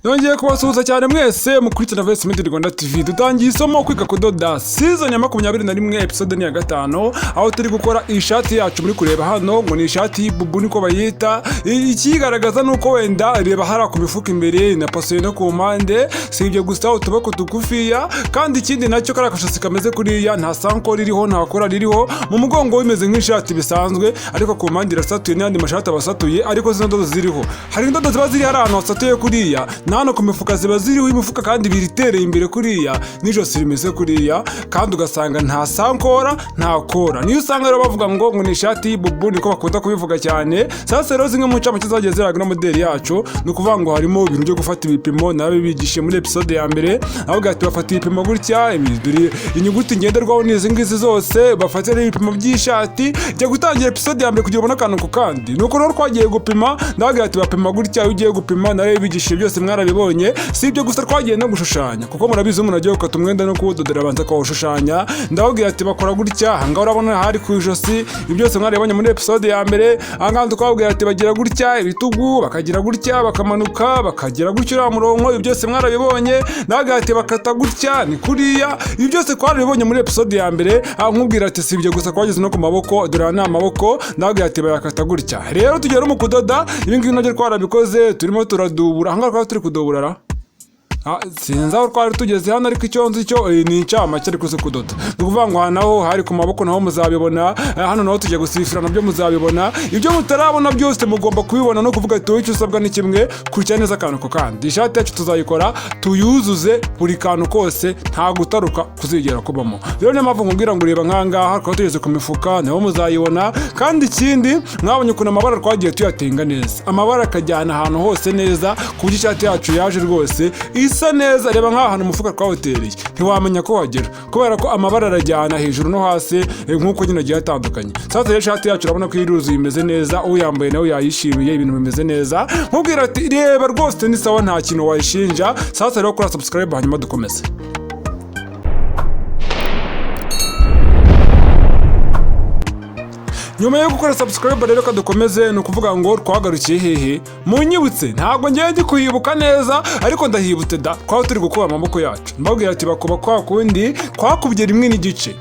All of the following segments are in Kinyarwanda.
Yongeye kubasuhuza cyane mwese mukurikira Voice Media Rwanda TV. Dutangiye isomo kwiga kudoda season ya 21 episode ni ya 5 aho turi gukora ishati yacu muri kureba hano ngo ni ishati boubu niko bayita. Ikigaragaza nuko wenda reba hara ku mifuka imbere na paso no ku mpande, si ibyo gusa utubako tugufiya kandi ikindi nacyo karakashasi kameze kuriya nta sanko ririho nta kora ririho, mu mugongo wimeze nk'ishati bisanzwe ariko ku mpande irasatuye n'andi mashati abasatuye ariko zino ndodo ziriho. Hari indodo ziba ziri ahantu hasatuye kuriya nano ku mifuka ziba ziriho imifuka kandi biritereye imbere kuriya n'ijosi rimeze kuriya kandi ugasanga nta sankora nta kora. Niyo usanga rero bavuga ngo ni ishati boubu niko bakunda kubivuga cyane. Sasa rero zimwe mu ncamake zagiye ziraga na modeli yacu ni ukuvuga ngo harimo ibintu byo gufata ibipimo nawe bigishe muri episode ya mbere, aho gati bafata ibipimo gutya inyuguti ngenderwaho n'izi ngizi zose bafatira ibipimo by'ishati jya gutangira episode ya mbere kugira ubone akantu ku kandi. Nuko rero twagiye gupima ndavuga gati bapima gutya ugiye gupima nawe bigishe byose mwarabibonye. Si ibyo gusa twagiye no gushushanya kuko murabizi umuntu agiye gukata umwenda no kuwudodera abanza akawushushanya. Ndababwira ati bakora gutya hanga urabona hari ku ijosi ibyo byose mwarabibonye muri episode ya mbere. Hanga tukababwira ati bagira gutya ibitugu bakagira gutya bakamanuka bakagira gutya murongo ibyo byose mwarabibonye. Ndavuga ati bakata gutya ni kuriya ibyo byose twarabibonye muri episode ya mbere. Nkubwira ati si ibyo gusa twageze no ku maboko dore na amaboko. Ndavuga ati bayakata gutya. Rero tugera mu kudoda ibi ngibi nabyo twarabikoze turimo turadubura hanga twari turi kudubura sinzi aho twari tugeze hano ariko icyo nzi cyo ni incamake ariko zo kudoda. Ni ukuvuga ngo naho hari ku maboko naho muzabibona, hano naho tujya gusifira nabyo muzabibona. Ibyo mutarabona byose mugomba kubibona no kuvuga ati icyo usabwa ni kimwe kurya neza akantu ko kandi. Ishati yacu tuzayikora tuyuzuze buri kantu kose nta gutaruka kuzigera kubamo. Rero niyo mpamvu nkubwira ngo ureba nkangaha twari tugeze ku mifuka naho muzayibona. Kandi ikindi mwabonye ukuntu amabara twagiye tuyatenga neza, amabara akajyana ahantu hose neza ku buryo ishati yacu yaje rwose isa neza. Reba nk'ahantu umufuka twawutereye ntiwamenya ko wagera kubera ko amabara arajyana hejuru no hasi nk'uko nyine agiye atandukanye. Sasa rero ishati yacu urabona ko iruzuye imeze neza, uyambaye nawe yayishimiye ibintu bimeze neza. Nkubwira ati reba rwose ni sawa nta kintu wayishinja. Sasa rero kora subscribe hanyuma dukomeze. Nyuma yo gukora subscribe rero kadukomeze ni ukuvuga ngo twagarukiye hehe munyibutse ntabwo ngiye ndi kuyibuka neza ariko ndahibutse da twaba turi gukuba amaboko yacu. Mbabwira ati bakuba kwa kundi twakubye rimwe n'igice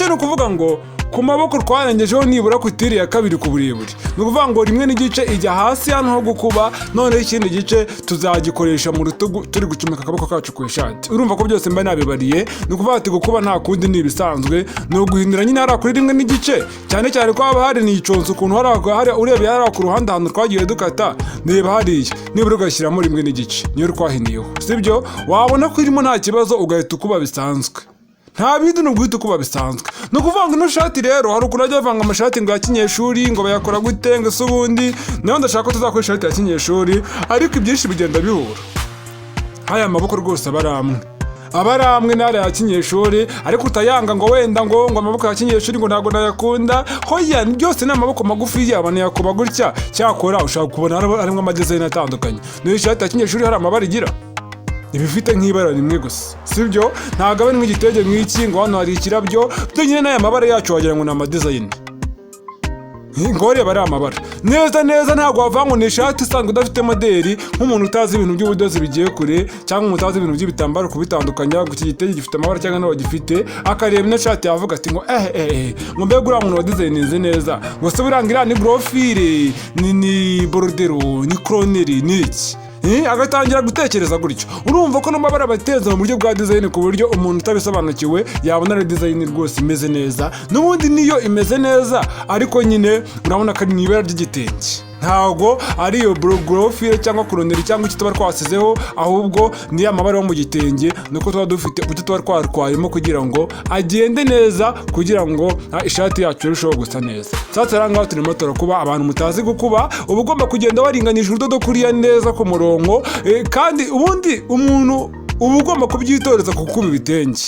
ni ukuvuga ngo ku maboko twarengejeho nibura ku itiri ya kabiri ku burebure. Ni ukuvuga ngo rimwe n'igice ijya hasi hano ho gukuba noneho ikindi gice tuzagikoresha mu rutugu turi gucomeka akaboko kacu ku ishati. Urumva ko byose mba nabibariye. Ni ukuvuga ati gukuba nta kundi ni ibisanzwe ni uguhindura nyine hariya kuri rimwe n'igice cyane cyane ko haba hari n'iconso ukuntu hariya urebeye hariya ku ruhande ahantu twagiye dukata nireba hariya nibura ugashyiramo rimwe n'igice niyo twahiniyeho, sibyo wabona ko irimo nta kibazo ugahita ukuba bisanzwe nta bindi ni uguhita ukuba bisanzwe. Ni ukuvuga ngo ino shati rero hari ukuntu ajya bavanga amashati ngo ya kinyeshuri ngo bayakora gute ngo se ubundi nayo ndashaka ko tuzakora ishati ya kinyeshuri ariko ibyinshi bigenda bihura. Haya maboko rwose aba ari amwe n'ara ya kinyeshuri ariko utayanga ngo wenda ngo amaboko ya kinyeshuri ngo ntabwo nayakunda. Hoya byose ni amaboko magufi yabana yakuba gutya cyakora ushaka kubona harimo amadizayini atandukanye. Niyo ishati ya kinyeshuri hari amabara igira ibifite nk'ibara rimwe gusa, sibyo ntabwo abe nk'igitege nk'iki ngo hano hari ikirabyo byonyine n'aya mabara yacu wagira ngo ni amadizayini ngo reba ari amabara neza ntabwo wavanga ngo ni ishati isanzwe udafite modeli nk'umuntu utazi ibintu by'ubudozi bigiye kure cyangwa umuntu utazi ibintu by'ibitambaro kubitandukanya ngo iki gitege gifite amabara cyangwa nawe gifite akareba ino shati yavuga ati ngo ngo mbega uriya muntu wadizayininze neza ngo se buranga ni profile ni borodero ni kroneri ni iki agatangira gutekereza gutyo. Urumva ko n'amabara bateza mu buryo bwa design ku buryo umuntu utabisobanukiwe yabona ari design rwose imeze neza. N'ubundi niyo imeze neza ariko nyine urabona ko ari n'ibara ry'igitenge ntabwo ari iyo profile cyangwa kroneri cyangwa icyo tuba twasizeho ahubwo ni amabara yo mu gitenge nuko tuba dufite uburyo tuba twarwayemo kugira ngo agende neza kugira ngo ishati yacu irusheho gusa neza. Sasa rero ngaho turimo turakuba abantu mutazi gukuba uba ugomba kugenda waringanije urudodo kuriya neza ku murongo kandi ubundi umuntu uba ugomba kubyitoreza kukuba ibitenge.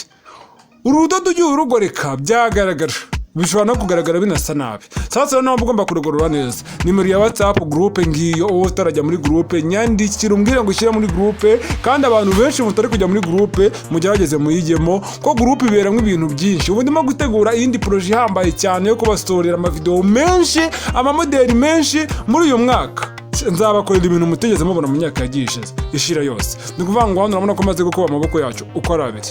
Urudodo ugiye urugoreka byagaragara bishobora no kugaragara binasa nabi. Sasa rero ugomba kurugorora neza. Nimero ya WhatsApp groupe ngiyo uwo utarajya muri groupe nyandikira umbwire ngo ushyire muri groupe kandi abantu benshi mutari kujya muri groupe mugerageze muyigemo ko groupe iberamo ibintu byinshi. Ubu ndimo gutegura iyindi projet ihambaye cyane yo kubasorera amavideo menshi amamodeli menshi muri uyu mwaka. nzabakorera ibintu mutigeze mubona mu myaka yagiye ishira yose. Ni ukuvuga ngo hano urabona ko maze gukuba amaboko yacu uko ari abiri.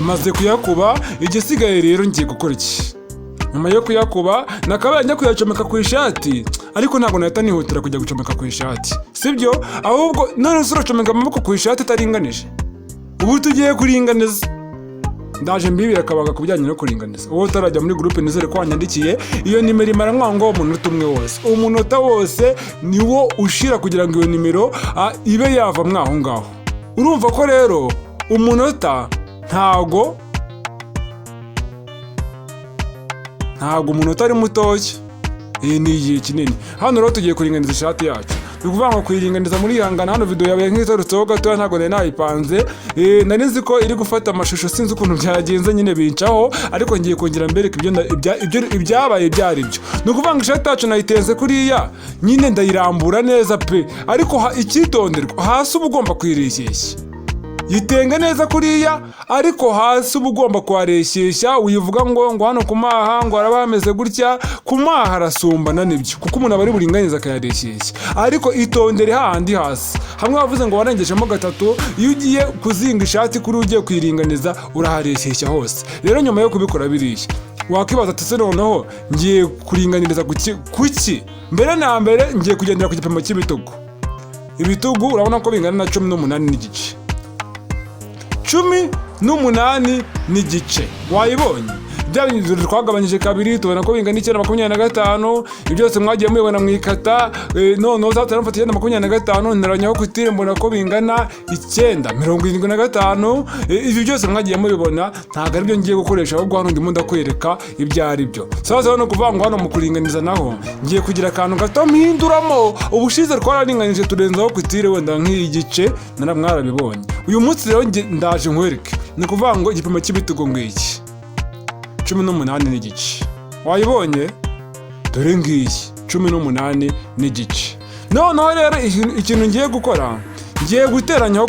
Maze kuyakuba, igisigaye rero ngiye gukora iki? Nyuma yo kuyakuba nakabaye njya kuyacomeka ku ishati, ariko ntabwo nahita nihutira kujya gucomeka ku ishati, sibyo? Ahubwo none uracomeka amaboko ku ishati itaringanije, ubu tugiye kuringaniza. Ndaje mbibira akabaga ku bijyanye no kuringaniza. Uwo utarajya muri groupe nizere ko wanyandikiye, iyo nimero imara ngo umunota umwe wose, umunota wose niwo ushira kugira ngo iyo nimero ibe yava mwaho ngaho. Urumva ko rero umunota ntago umunota ari mutoya, ni igihe kinini. Hano rero tugiye kuringaniza ishati yacu. Ni ukuvuga ngo kuyiringaniza muri ihangana. Hano video yabaye nk'itorutseho gatoya, ntabwo nari nayipanze. Nari nzi ko iri gufata amashusho, sinzi ukuntu byagenze nyine bincaho, ariko ngiye kongera mbereka ibyabaye byari byo. Ni ukuvuga ngo ishati yacu nayitenze kuriya nyine ndayirambura neza pe, ariko icyitonderwa hasi uba ugomba kuyireshyeshya. Yitenga neza kuriya, ariko hasi uba ugomba kuhareshyeshya. Uyivuga ngo hano kumaha ngo araba hameze gutya, kumaha harasumbana nibyo, kuko umuntu aba ari buringaniza akayareshyeshya, ariko itondere hahandi hasi. Hamwe bavuze ngo warengejemo gatatu, iyo ugiye kuzinga ishati kuri ugiye kuyiringaniza urahareshyeshya hose. Rero nyuma yo kubikora biriya wakwibaza ati se noneho ngiye kuringaniriza kuki? Mbere na mbere ngiye kugendera ku gipimo cy'ibitugu. Ibitugu urabona ko bingana na 18 n'igice. 18 n'igice. Wayibonye? Bya bintu twagabanyije kabiri tubona ko bingana 9.25. Ibyo byose mwagiye mubibona mu ikata. None zatanafata 9.25 ntaranyaho kutire mbona ko bingana 9.75. Ibyo byose mwagiye mubibona, ntago ari byo ngiye gukoresha, ahubwo hano ndimo ndakwereka ibyo ari byo. Sasa no kuvuga ngo hano mu kuringaniza naho ngiye kugira akantu gato mpinduramo. Ubushize twararinganije turenzaho kutire wenda nk'igice, mwarabibonye. Uyu munsi rero ndaje nkwereke. Ni kuvuga ngo igipimo cy'ibitugu ngiki 18 n'igice. Wayibonye? Dore ngiyi 18 n'igice. Noneho rero ikintu ngiye gukora, ngiye guteranyaho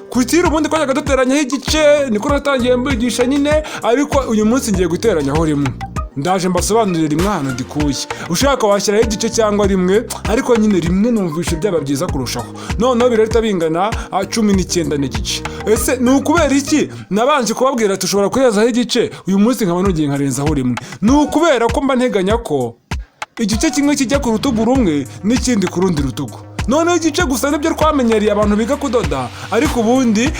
kutire ubundi ko yaga duteranyaho igice, niko natangiye mbigisha nyine, ariko uyu munsi ngiye guteranyaho rimwe. Ndaje mbasobanurira rimwe hano dikuye. Ushaka washyiraho igice cyangwa rimwe, ariko nyine rimwe numvishe byaba byiza kurushaho. Noneho birahita bingana 19 n'igice. Ese ni ukubera iki nabanje kubabwira tushobora kurezaho igice, uyu munsi nkaba nugiye nkarenzaho rimwe? Ni ukubera ko mba nteganya ko igice kimwe kijya ku rutugu rumwe n'ikindi ku rundi rutugu. Noneho igice gusa nibyo twamenyeriye abantu biga kudoda, ariko ubundi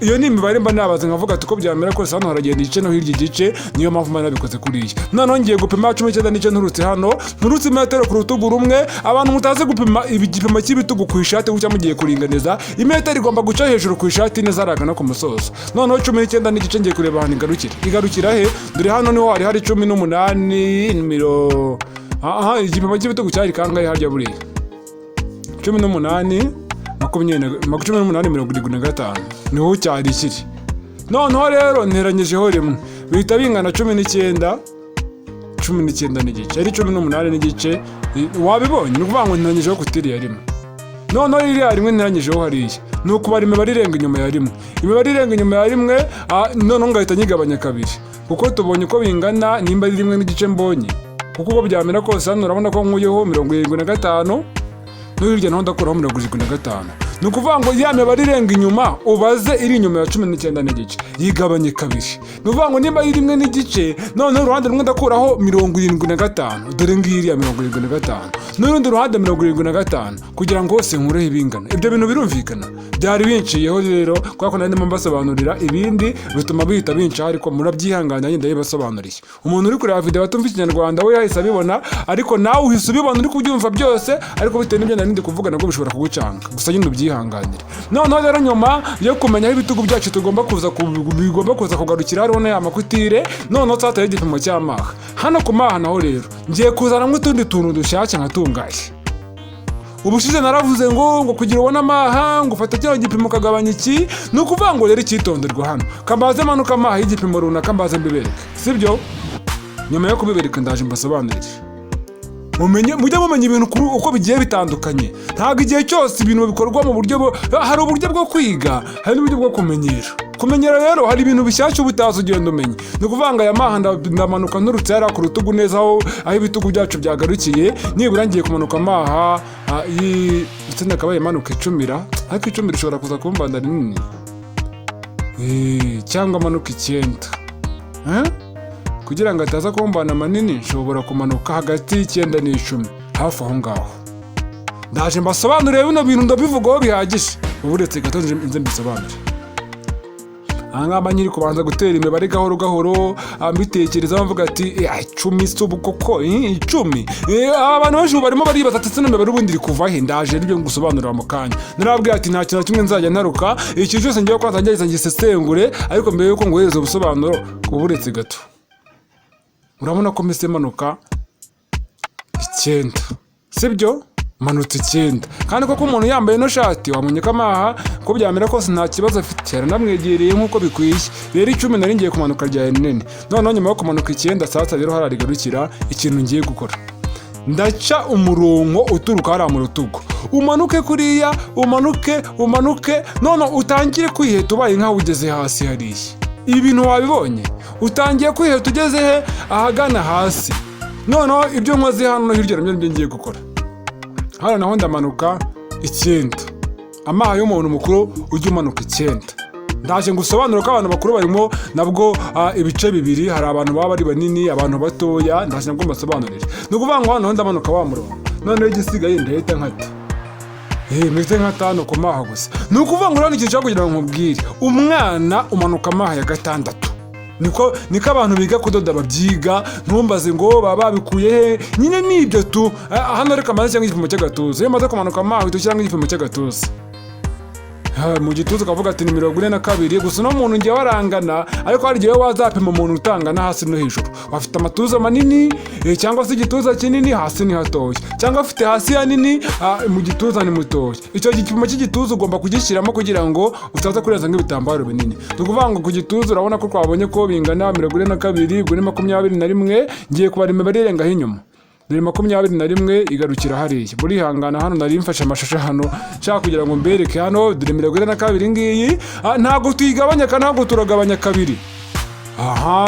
iyo ni imibare mba nabaze nkavuga ati ko byamera kose hano haragenda igice no hirya igice, niyo mpamvu mba nabikoze kuriya. Noneho ngiye gupima 19 n'igice nturutse hano, nturutse metero ku rutugu rumwe. Abantu mutaze gupima igipimo cy'ibitugu ku ishati gutya mugiye kuringaniza, imetero igomba guca hejuru ku ishati neza aragana ku musozo. Noneho 19 n'igice ngiye kureba ahantu igarukira he. Dore hano niho hari 18 igipimo cy'ibitugu cyari kangahe harya buriya 18.75 niho cyari kiri. Noneho rero nteranyijeho rimwe bihita bingana 19 n'igice, ari 18 n'igice. Wabibonye? Ni ukuvuga ngo nteranyijeho kutiriya rimwe. Noneho iriya rimwe nteranyijeho hariya, ni ukubara imibare irenga inyuma ya rimwe. Imibare irenga inyuma ya rimwe noneho ngahita nyigabanya kabiri, kuko tubonye ko bingana nimba ari rimwe n'igice mbonye, kuko uko byamera kose hano urabona ko nkuyeho 75 n'irya naho ndakuraho 75. Ni ukuvuga ngo ya mibare irenga inyuma ubaze iri inyuma ya 19 n'igice yigabanye kabiri. Ni ukuvuga ngo nimba ari rimwe n'igice, noneho uruhande rumwe ndakuraho 75, dore ngiyi ya 75, n'urundi ruhande 75, kugira ngo hose nkureho ibingana. Ibyo bintu birumvikana? Byari binciyeho rero, kuko nari ndimo mbasobanurira ibindi bituma bihita binca, ariko murabyihangana nyine ndayibasobanuriye. Umuntu uri kureba video atumva Ikinyarwanda we yahise abibona, ariko nawe uhise ubibona uri kubyumva byose, ariko bitewe n'ibyo nari ndi kuvuga nabwo bishobora kugucanga. Gusa nyine ubyihanganire. Noneho rero nyuma yo kumenya aho ibitugu byacu bigomba kuza kugarukira, hariho n'aya makutire. Noneho twataye igipimo cy'amaha. Hano ku maha naho rero ngiye kuzanamo utundi tuntu dushyashya nkatungaye. Ubushize naravuze ngo kugira ubona amaha ngo ufata cyo gipimo kagabanya iki. Ni ukuvuga ngo rero icyitonderwa hano, kambaze manuka amaha y'igipimo runaka mbaze mbibereke, sibyo? Nyuma yo kubibereka ndaje mbasobanurire. Mujye mumenya ibintu uko bigiye bitandukanye. Ntabwo igihe cyose ibintu bikorwa mu buryo hari uburyo bwo kwiga, hari n'uburyo bwo kumenyera. kumenyera rero hari ibintu bishyashya ubutazi ugenda umenya. Ni ukuvuga ngo aya maha ndamanuka nturutse hariya ku rutugu neza aho ibitugu byacu byagarukiye, nibura ngiye kumanuka amaha ndetse nakabaye manuka 10, ariko 10 rishobora kuza kumbanda rinini, cyangwa manuka 9, kugira ngo ataza kumbana manini nshobora kumanuka hagati y'9 n'10, hafi aho ngaho. Ndaje mbasobanurire bino bintu ndabivugaho bihagije, uretse gato nze mbisobanure. Aha nyiri kubanza gutera imibare gahoro gahoro, ambitekereza mvuga ati 10 subu koko 10. Abantu benshi barimo baribaza ati sino imibare ubundi iri kuva he. Ndaje ribyo ngusobanurira mu kanya. Narabwiye ati nta kintu kimwe nzajya ntaruka, iki cyose ngiye kwanza njye ngisesengure, ariko mbere yuko ngohereza ubusobanuro uretse gato. Urabona ko mise manuka 9, sibyo? Manutse 9, kandi koko umuntu yambaye no shati wamunye kamaha ko byamera kose nta kibazo afite, namwegereye nkuko bikwiye. Rero 10 nari ngiye kumanuka rya nene, none nyuma yo kumanuka 9 sasa rero hararigarukira ikintu ngiye gukora. Ndaca umurongo uturuka hariya mu rutugu, umanuke kuriya, umanuke, none utangire kwiheta ubaye nkaho ugeze hasi hariya. Ibi bintu wabibonye, utangiye kwiheta ugeze he? Ahagana hasi. None ibyo nkoze hano no hirya nabyo ngiye gukora. Hano naho ndamanuka 9, amaha y'umuntu mukuru ujya umanuka 9. Ndaje ngusobanura ko abantu bakuru barimo nabwo ibice bibiri, hari abantu baba bari banini, abantu batoya, ndaje nabwo mbasobanurira. Ni ukuvuga ngo hano ndamanuka wa murongo, none igisigaye ndahita nkata, meze nkatano ku maha gusa. Ni ukuvuga ngo rero ikintu kugira ngo nkubwire, umwana umanuka amaha ya 6. Niko abantu biga kudoda babyiga, ntumbaze ngo baba babikuye he, nyine nibyo tu. Hano reka maze cyangwa igipimo cy'agatuza, iyo maze kumanuka amaha uhita ushyiramo igipimo cy'agatuza. Mu gituza ukavuga ati ni 42, gusa no muntu ngiye warangana, ariko hari igihe wazapima umuntu utangana hasi no hejuru. Wafite amatuza manini cyangwa se igituza kinini, hasi ni hatoya, cyangwa afite hasi hanini, mu gituza ni mutoya. Icyo gipimo cy'igituza ugomba kugishyiramo kugira ngo utaza kurenza nk'ibitambaro binini. Tukuvuga ngo ku gituza urabona ko twabonye ko bingana 42, ubwo ni 21, ngiye kubara imibare irengaho inyuma. 21 igarukira hariya. Burihangana hano nari mfashe amashusho hano nshaka kugira ngo mbereke hano 22 ngiyi, ntago tuyigabanya kandi ntago turagabanya kabiri.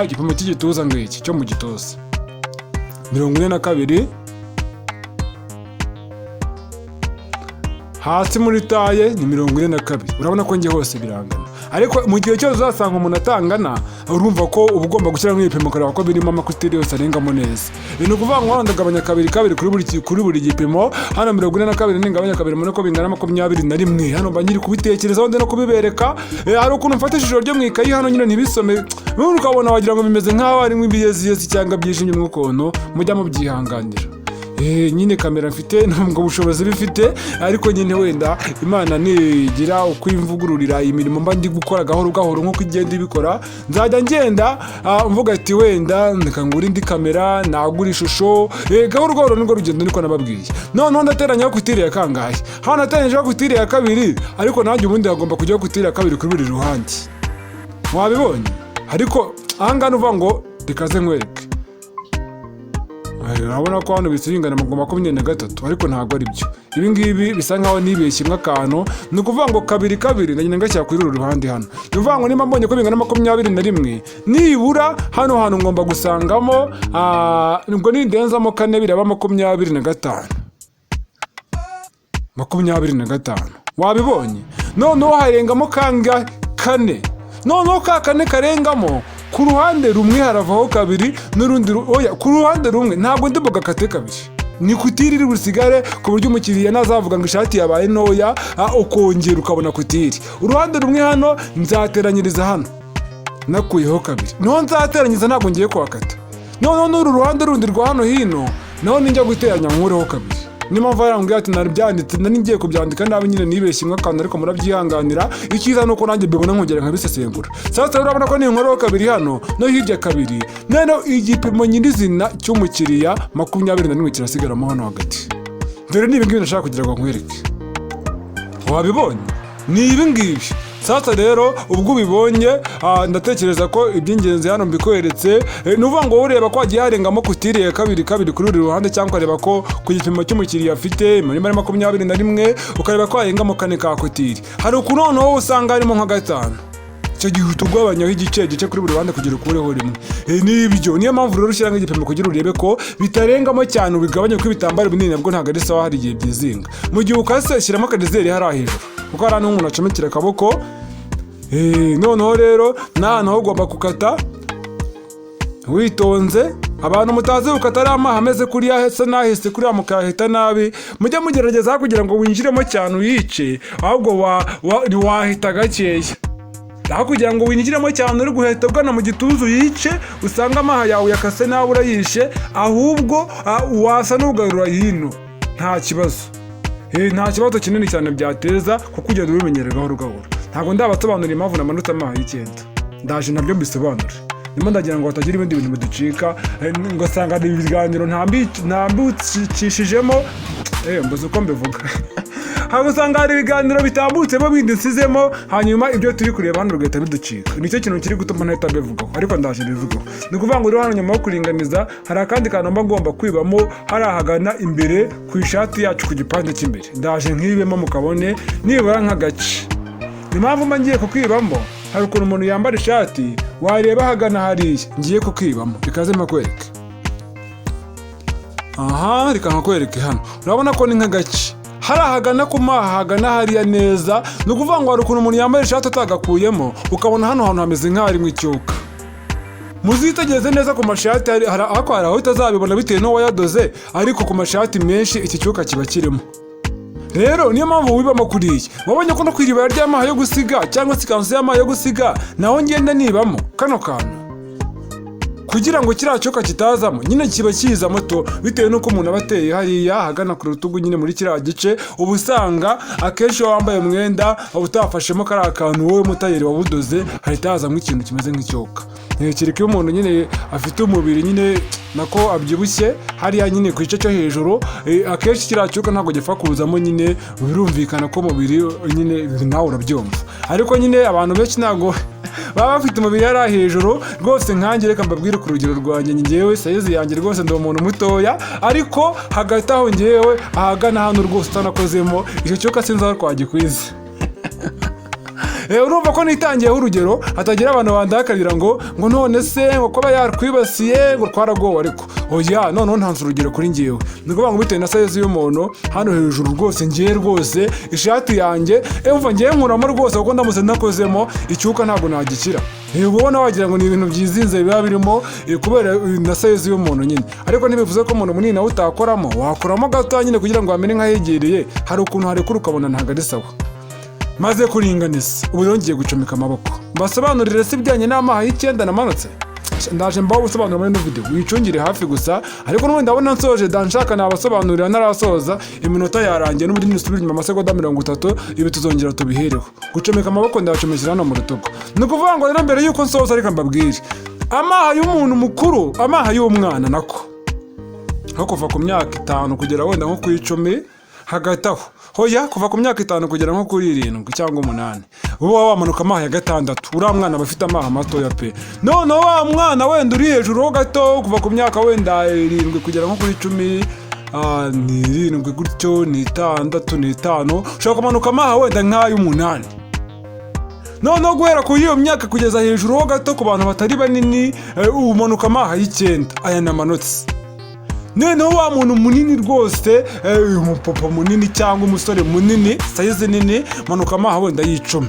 Igipimo cy'igituza ngiki cyo mu gituza 42, hasi muri taye ni 42. Urabona ko ngiye hose birangana, ariko mu gihe cyose uzasanga umuntu atangana, urumva ko uba ugomba gushyiramo ibipimo ukareba ko birimo amakuteri yose arengamo neza. Ni ukuvuga ngo ndagabanya kabiri kuri buri gipimo. Hano 42 ningabanya kabiri mbona ko bingana 21. Hano mba nyiri kubitekerezaho ndi no kubibereka. Hari ukuntu mfata ishusho ryo mu ikayi hano nyine ntibisome, ukabona wagira ngo bimeze nk'aho harimo ibiyezi cyangwa byijimye mw'ukuntu mujya mubyihanganira. Nyine kamera mfite ntabwo bushobozi bifite, ariko nyine wenda Imana nigira uko imvugururira imirimo mba ndi gukora gahoro gahoro nkuko igenda ibikora, nzajya ngenda mvuga ati wenda ndakangura indi kamera nagura ishusho, gahoro gahoro nibwo rugendo niko nababwiye. None ndateranya ku itire ya kangahe, hano nateranyije ku itire ya 2, ariko nanjye ubundi hagomba kujya ku itire ya 2 kuri buri ruhande. Wabibonye? Ariko ahangana uvuga ngo rikaze nkwereke. Urabona ko hano bisingana 23, ariko ntabwo ari byo. Ibi ngibi bisa nkaho nibeshye akantu. Ni ukuvuga ngo 2 ndagenda ngashyira kuri uru ruhande hano. Ni ukuvuga ngo nimba mbonye ko bingana 21, nibura hano ngomba gusangamo nubwo nindenzamo 4 biraba 25. 25. Wabibonye? Noneho harengamo kangahe? 4. Noneho ka 4 karengamo ku ruhande rumwe haravaho 2, n'urundi ku ruhande rumwe ntabwo ndi bugakate 2. Ni kutiri iri busigare ku buryo umukiriya nazavuga ngo ishati yabaye ntoya, ukongera ukabona kutiri. Uruhande rumwe hano nzateranyiriza hano nakuyeho 2, niho nzateranyiza ntabwo ngiye kuhakata. N'uru ruhande rundi rwa hano hino naho ninjya guteranya nkureho 2. Niyo mpamvu yarambwiye ati narabyanditse nari ngiye kubyandika nabi nyine nibeshye akantu, ariko murabyihanganira. Icyiza nuko nanjye mbibona nkongera nkabisesengura. Sasa urabona ko ninkoreho 2 hano no hirya 2, none igipimo nyirizina cy'umukiriya 21 kirasigaramo hano hagati. Dore ni ibingibi nashaka kugira ngo nkwereke. Wabibonye? Ni ibingibi. Sasa rero ubwo ubibonye, ndatekereza ko iby'ingenzi hano mbikweretse. Nuvuga ngo ureba ko hagiye harengamo kutiri ya 2 kuri uri ruhande, cyangwa ureba ko ku gipimo cy'umukiriya afite muri 21 ukareba ko harengamo 4 ka kutiri. Hari ukuntu noneho usanga harimo nka 5. icyo gihe utugwabanyaho igice kuri buri ruhande kugira ukureho rimwe. Nibyo niyo mpamvu rero ushyiramo igipimo kugira urebe ko bitarengamo cyane ubigabanye, kuko ibitambaro binini nabwo ntabwo ari sawa, hari igihe byizinga. Mu gihe ukase shyiramo akadezeri hariya hejuru, kuko hari n'umuntu acomekera akaboko. Noneho rero n'ahantu ho ugomba gukata witonze. Abantu mutazi gukata ari amaha ameze kuriya hese nahise kuriya mukahita nabi, mujye mugerageza kugira ngo winjiremo cyane uyice, ahubwo wahita gakeya. Aho kugira ngo winjiremo cyane uri guheta ugana mu gituza uyice, usanga amaha yawe yakase nawe urayishe, ahubwo wasa n'ugarura hino. Nta kibazo. Nta kibazo kinini cyane byateza, kuko ugenda ubimenyera gahoro gahoro. Ntabwo ndabasobanurira impamvu namanutse amaha y'icyenda, ndaje nabyo mbisobanure. Ndimo ndagira ngo hatagira ibindi bintu biducika, ngasanga ari ibiganiro ntambukishijemo mbuze uko mbivuga. Haba usanga hari ibiganiro bitambutsemo bindi nsizemo, hanyuma ibyo turi kureba hano rugahita biducika. Nicyo kintu kiri gutuma ntahita mbivugaho, ariko ndaje mbivugaho. Ni ukuvuga ngo rero hano nyuma yo kuringaniza hari akandi kantu mba ngomba kwibamo, hari ahagana imbere ku ishati yacu ku gipande cy'imbere. Ndaje nkibemo mukabone nibura nk'agace. Impamvu mba ngiye kukwibamo, hari ukuntu umuntu yambara ishati wareba hagana hariya, ngiye kukibamo bikaze makwereke. Reka nkakwereke hano, urabona ko ni nk'agace hari ahagana ku maha hagana hariya neza. Ni ukuvuga ngo hari ukuntu umuntu yambara ishati atagakuyemo, ukabona hano hantu hameze nk'aho ari mu icyuka. Muzitegereze neza ku mashati, hari aho utazabibona bitewe n'uwo yadoze, ariko ku mashati menshi iki cyuka kiba kirimo. Rero niyo mpamvu wibamo kuriya. Wabonye ko no kwiribara ry'amaha yo gusiga cyangwa se ikanzu y'amaha yo gusiga naho ngenda nibamo kano kantu, kugira ngo kiriya cyuka kitazamo. Nyine kiba kiza moto bitewe n'uko umuntu aba ateye hariya hagana ku rutugu, nyine muri kiriya gice. Uba usanga akenshi iyo wambaye umwenda utafashemo kariya kantu, wowe mutayeri wabudoze, hahita hazamo ikintu kimeze nk'icyuka. Kereka iyo umuntu nyine afite umubiri nyine nako abyibushye hariya nyine ku gice cyo hejuru, akenshi kiriya cyuka ntabwo gipfa kuzamo. Nyine birumvikana ko umubiri nyine nawe urabyumva, ariko nyine abantu benshi ntabwo baba bafite umubiri yari hejuru rwose. Nkanjye reka mbabwire ku rugero rwanjye, njyewe sayizi yanjye rwose ndi umuntu mutoya, ariko hagati aho njyewe ahagana hano rwose utanakozemo icyo cyuka sinzi aho twagikwiza. Urumva ko nitangiyeho urugero, hatagira abantu bandakarira ngo none se ngo kuba yarkwibasiye ngo twaragowe. Ariko oya, noneho ntanze urugero kuri njyewe. Ni ukuvuga ngo bitewe na sayizi y'umuntu hano hejuru rwose, njyewe rwose ishati yanjye umva ngiye nkuramo rwose, kuko ndamutse nakozemo icyuka ntabwo nagikira. Ubona wagira ngo ni ibintu byizinze biba birimo, kubera na sayizi y'umuntu nyine. Ariko ntibivuze ko umuntu munini nawe utakoramo, wakoramo gato nyine kugira ngo amere nk'ahegereye. Hari ukuntu harekura ukabona ntabwo ari sawa. Maze kuringaniza, ubu yongeye gucomeka amaboko. Mbasobanurire si ibijyanye n'amaha y'icyenda namanutse. Ndaje mbaho gusobanura muri ino video, wicungire hafi gusa. Ariko n'ubundi ndabona nsoje, ndanshaka nabasobanurira ntarasoza, iminota yarangiye n'ubundi nisubira inyuma amasegonda 30, ibi tuzongera tubihereho. Gucomeka amaboko ndabacomekera hano mu rutugu. Ni ukuvuga ngo rero mbere y'uko nsoza reka mbabwire, amaha y'umuntu mukuru, amaha y'umwana nako nko kuva ku myaka 5 kugera wenda nko ku 10 hagati aho. Hoya kuva ku myaka 5 kugera nko kuri 7 cyangwa 8, uba wamanuka amaha ya 6. Uriya mwana bafite amaha matoya pe. None wa mwana wenda uri hejuru ho gato, kuva ku myaka wenda 7 kugera nko kuri 10, ni 7 gutyo, ni 6, ushobora kumanuka amaha wenda nk'ay'8. None guhera ku iyo myaka kugeza hejuru ho gato, ku bantu batari banini, umanuka amaha y'9. Aya namanutse. Noneho wa muntu munini rwose, umupapa munini cyangwa umusore munini, sayizi nini, manuka amaha wenda y'10.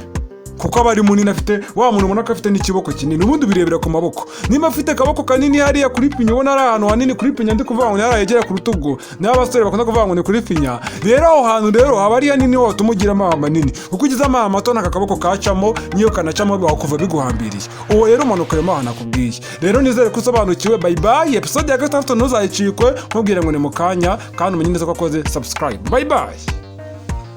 Kuko aba ari munini, afite wa muntu ubona ko afite n'ikiboko kinini. Ubundi birebera ku maboko. Niba afite akaboko kanini hariya kuri pinya, ubona ari ahantu hanini kuri pinya, ndi kuvuga ngo yarayegera ku rutugu. N'abasore bakunda kuvuga ngo ni kuri pinya. Rero aho hantu rero haba ari hanini, ho tumugira amaha manini. Kuko ugize amaha mato n'aka kaboko kacamo, niyo kanacamo bakuva biguhambiriye. Uwo rero manuka ayo maha nakubwiye. Rero nizere ko usobanukiwe. Bye bye. Episode ya 6 ntuzayicikwe, nkubwira ngo ni mu kanya, kandi umenye neza ko akoze subscribe. Bye bye.